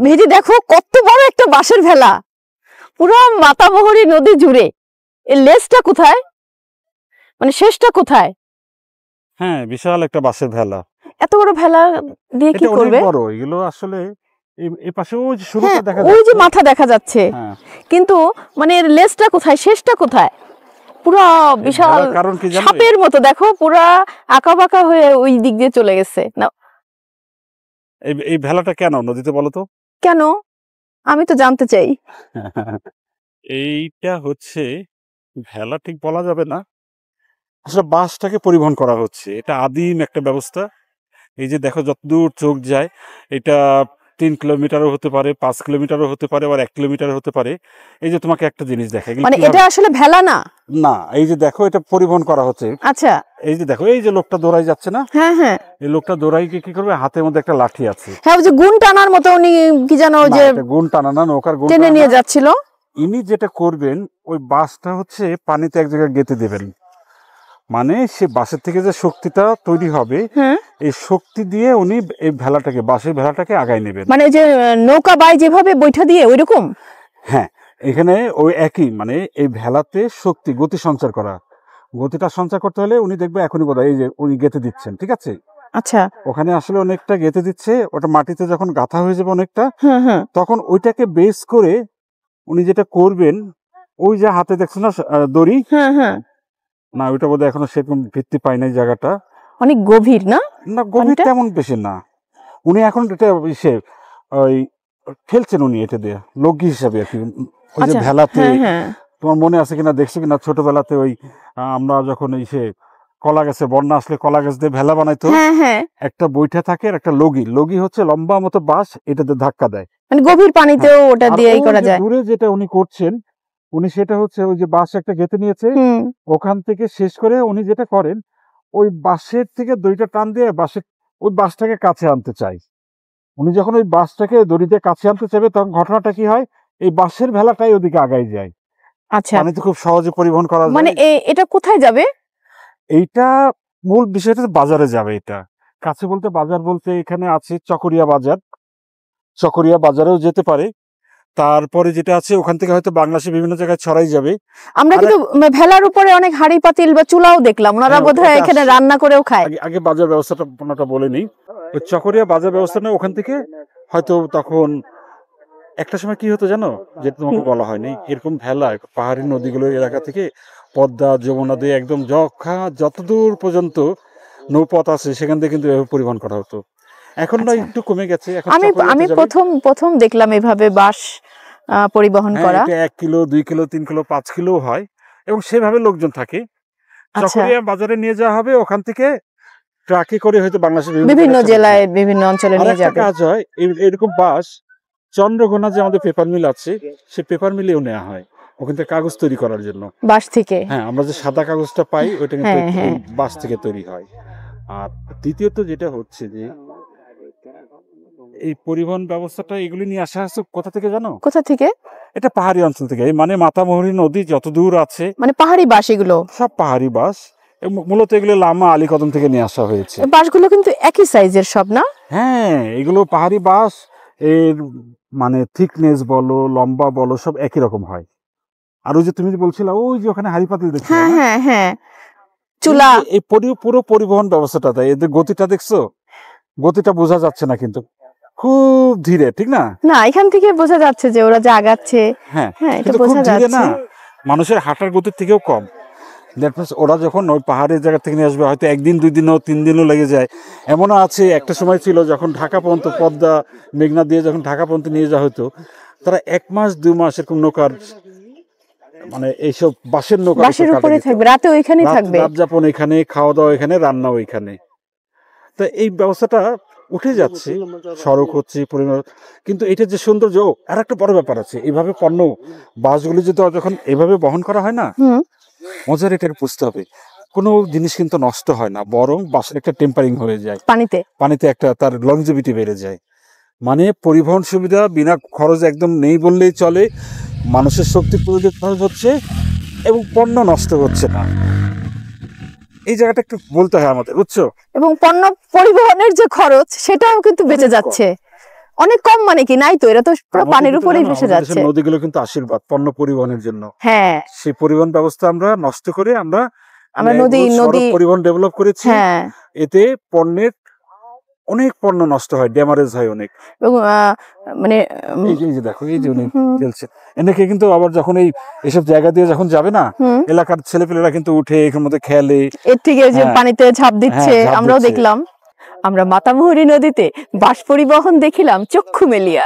মেহেদি দেখো কত বড় একটা বাঁশের ভেলা, পুরো মাতামোহরী নদী জুড়ে। এর লেজটা কোথায়, মানে শেষটা কোথায়? হ্যাঁ, বিশাল একটা বাঁশের ভেলা। এত বড় ভেলা দিয়ে কি করবে? বড় এগুলো আসলে এই পাশে ওই যে শুরুটা দেখা যাচ্ছে, ওই যে মাথা দেখা যাচ্ছে, কিন্তু মানে এর লেজটা কোথায়, শেষটা কোথায়? পুরো বিশাল সাপের মতো, দেখো পুরো আঁকা বাঁকা হয়ে ওই দিক দিয়ে চলে গেছে। না, এই ভেলাটা কেন নদীতে বলো তো? কেন আমি তো জানতে চাই। এইটা হচ্ছে ভেলা ঠিক বলা যাবে না, আসলে বাঁশটাকে পরিবহন করা হচ্ছে। এটা আদিম একটা ব্যবস্থা। এই যে দেখো যতদূর চোখ যায়, এটা 3 কিলোমিটারও হতে পারে, 5 কিলোমিটারও হতে পারে, আবার 1 কিলোমিটার হতে পারে। এই যে তোমাকে একটা জিনিস দেখাই, মানে এটা আসলে ভেলা না, না এই যে দেখো এটা পরিবহন করা হচ্ছে। আচ্ছা, এই যে দেখো এই যে লোকটা দৌড়াই যাচ্ছে না, হ্যাঁ হ্যাঁ, এই লোকটা দৌড়াই কি করবে, হাতের মধ্যে একটা লাঠি আছে। হ্যাঁ, ওই যে গুণ টানার মতো উনি কি জানো, যে গুণ টানা না, নৌকার গুণ টেনে নিয়ে যাচ্ছিল। ইনি যেটা করবেন, ওই বাঁশটা হচ্ছে পানিতে এক জায়গায় গেঁথে দেবেন। মানে সে বাঁশের থেকে যে শক্তিটা তৈরি হবে, এই শক্তি দিয়ে উনি এই ভেলাটাকে, বাঁশের ভেলাটাকে আগায় নেবেন। মানে যে নৌকা বাই যেভাবে বৈঠা দিয়ে ওইরকম। হ্যাঁ, এখানে ওই একই, মানে এই ভেলাতে শক্তি, গতি সঞ্চার করা। গতিটা সঞ্চার করতে হলে উনি দেখবে এখনই বোধহয় এই যে উনি গেঁথে দিচ্ছেন, ঠিক আছে? আচ্ছা, ওখানে আসলে অনেকটা গেঁথে দিচ্ছে, ওটা মাটিতে যখন গাঁথা হয়ে যাবে অনেকটা, তখন ওইটাকে বেস করে উনি যেটা করবেন, ওই যে হাতে দেখছেন না দড়ি, না ওইটা বোধহয় এখনো সেরকম ভিত্তি পায় নাই জায়গাটা, অনেক গভীর না? না গভীর তেমন বেশি না। উনি এখন এটা ওই ফেলছেন উনি এটা দিয়ে লগি হিসাবে আর কি। ওই যে ভেলাতে তোমার মনে আছে কিনা, দেখছো কিনা ছোটবেলাতে ওই আমরা যখন এই কলা গাছে বন্যা আসলে কলা গাছ দিয়ে ভেলা বানাইতো, একটা বৈঠা থাকে আর একটা লগি। লগি হচ্ছে লম্বা মতো বাঁশ, এটাতে ধাক্কা দেয়, মানে গভীর পানিতেও ওটা দিয়েই করা যায়। দূরে যেটা উনি করছেন, উনি সেটা হচ্ছে ওই যে বাঁশ একটা গেঁথে নিয়েছে, ওখান থেকে শেষ করে উনি যেটা করেন, ওই বাঁশের থেকে দড়িটা টান দিয়ে ওই বাঁশটাকে কাছে আনতে চাই। উনি যখন ওই বাঁশটাকে দড়িতে কাছে আনতে চাইবে, তখন ঘটনাটা কি হয়, এই বাঁশের ভেলাটাই ওদিকে আগাই যায়। আচ্ছা, পানিতে খুব সহজে পরিবহন করা যায়। মানে এটা কোথায় যাবে? এইটা মূল বিষয়টা বাজারে যাবে। এটা কাছে বলতে, বাজার বলতে এখানে আছে চকরিয়া বাজার, চকরিয়া বাজারেও যেতে পারে। তারপরে যেটা আছে ওখান থেকে হয়তো বাংলাদেশের বিভিন্ন জায়গায় ছড়াই যাবে। আমরা কিন্তু ভেলার উপরে অনেক হাঁড়ি পাতিল বা চুলাও দেখলাম, ওনারা বোধহয় এখানে রান্না করেও খায়। আগে বাজার ব্যবস্থাটা বলে নেই। ওই চকরিয়া বাজার ব্যবস্থা নেই, ওখান থেকে হয়তো তখন একটা সময় কি হতো জানো, যেটা তোমাকে বলা হয়নি, এরকম ভেলা পাহাড়ি নদীগুলোর এলাকা থেকে পদ্মা, যমুনা দিয়ে একদম যতদূর পর্যন্ত নৌপথ আছে সেখান থেকে কিন্তু পরিবহন করা হতো। এখন না একটু কমে গেছে। আমি প্রথম দেখলাম এভাবে বাঁশ পরিবহন করা। 1 কিলো 2 কিলো 3 কিলো 5 কিলো হয়, এবং সেভাবে লোকজন থাকে। চকরিয়া বাজারে নিয়ে যাওয়া হবে, ওখান থেকে ট্রাকে করে হয়তো বাংলাদেশের বিভিন্ন জেলায় বিভিন্ন অঞ্চলে নিয়ে যাবে। কাজ হয় এরকম বাঁশ চন্দ্রঘোনা যে আমাদের পেপার মিল আছে, সেই পেপার মিলেও নেওয়া হয় ওখান থেকে কাগজ তৈরি করার জন্য, বাঁশ থেকে। হ্যাঁ, আমরা যে সাদা কাগজটা পাই ওইটা কিন্তু বাঁশ থেকে তৈরি হয়। আর দ্বিতীয়ত যেটা হচ্ছে যে এই পরিবহন ব্যবস্থাটা, এগুলি নিয়ে আসা হচ্ছে কোথা থেকে জানো? কোথা থেকে? এটা পাহাড়ি অঞ্চল থেকে, মানে মাতামোহরী নদী যত দূর আছে, মানে পাহাড়ি বাঁশ, এগুলো সব পাহাড়ি বাঁশ। মূলত এগুলো লামা আলীকদম থেকে নিয়ে আসা হয়েছে। বাঁশগুলো কিন্তু একই সাইজের সব না? হ্যাঁ, এগুলো পাহাড়ি বাঁশ, এর মানে থিকনেস বলো, লম্বা বলো, সব একই রকম হয়। আর ওই যে তুমি যে বলছিলে, ওই যে ওখানে হাড়ি পাতিল দেখছো, হ্যাঁ, চুলা, এই পুরো পরিবহন ব্যবস্থাটা, তাই এদের গতিটা দেখছো, গতিটা বোঝা যাচ্ছে না কিন্তু খুব ধীরে, ঠিক না? না, এখান থেকে বোঝা যাচ্ছে যে ওরা যে আগাচ্ছে। হ্যাঁ, এটা বোঝা যাচ্ছে না, মানুষের হাঁটার গতির থেকেও কম। ওরা যখন ওই পাহাড়ের জায়গা থেকে নিয়ে আসবে, হয়তো 1 দিন 2 দিনও 3 দিনও লেগে যায়। এমনও আছে, একটা সময় ছিল যখন ঢাকা পর্যন্ত, পদ্মা মেঘনা দিয়ে যখন ঢাকা পর্যন্ত নিয়ে যাওয়া হতো, তারা 1 মাস 2 মাস এরকম নৌকার, মানে এইসব বাঁশের নৌকা, বাঁশের উপরে থাকবে, রাতে ওইখানেই থাকবে, রাত যাপন এখানে, খাওয়া দাওয়া এখানে, রান্না ওইখানে। তো এই ব্যবস্থাটা উঠে যাচ্ছে, সড়ক হচ্ছে পরিমাণ। কিন্তু এটা যে সৌন্দর্য, আর একটা বড় ব্যাপার আছে, এইভাবে পণ্য বাসগুলি যদি যখন এভাবে বহন করা হয় না, মজার এটা বুঝতে হবে, কোনো জিনিস কিন্তু নষ্ট হয় না, বরং বাসের একটা টেম্পারিং হয়ে যায়, পানিতে একটা তার লংজিভিটি বেড়ে যায়। মানে পরিবহন সুবিধা বিনা খরচ একদম নেই বললেই চলে, মানুষের শক্তি প্রয়োজন হচ্ছে এবং পণ্য নষ্ট হচ্ছে না। এই জায়গাটা একটু বলতে হয় আমাদের, বুঝছো? এবং পণ্য পরিবহনের যে খরচ, সেটাও কিন্তু বেঁচে যাচ্ছে। অনেক কম, মানে কি নাই তো, এরা তো পুরো পানির উপরেই ভেসে যাচ্ছে। নদীগুলো কিন্তু আশীর্বাদ পণ্য পরিবহনের জন্য। হ্যাঁ, সেই পরিবহন ব্যবস্থা আমরা নষ্ট করে আমরা নদী পরিবহন ডেভেলপ করেছি। হ্যাঁ, এতে পণ্যের অনেক পণ্য নষ্ট হয়, ড্যামারেজ হয় অনেক। মানে এই যে দেখো, এই যে উনি খেলছে এনেকে, কিন্তু আবার যখন এইসব জায়গা দিয়ে যখন যাবে না, এলাকার ছেলেপেলেরা কিন্তু উঠে এখানের মধ্যে খেলে, এর থেকে যে পানিতে ঝাঁপ দিচ্ছে, আমরাও দেখলাম। আমরা মাতামুহুরী নদীতে বাস পরিবহন দেখিলাম চক্ষু মেলিয়া।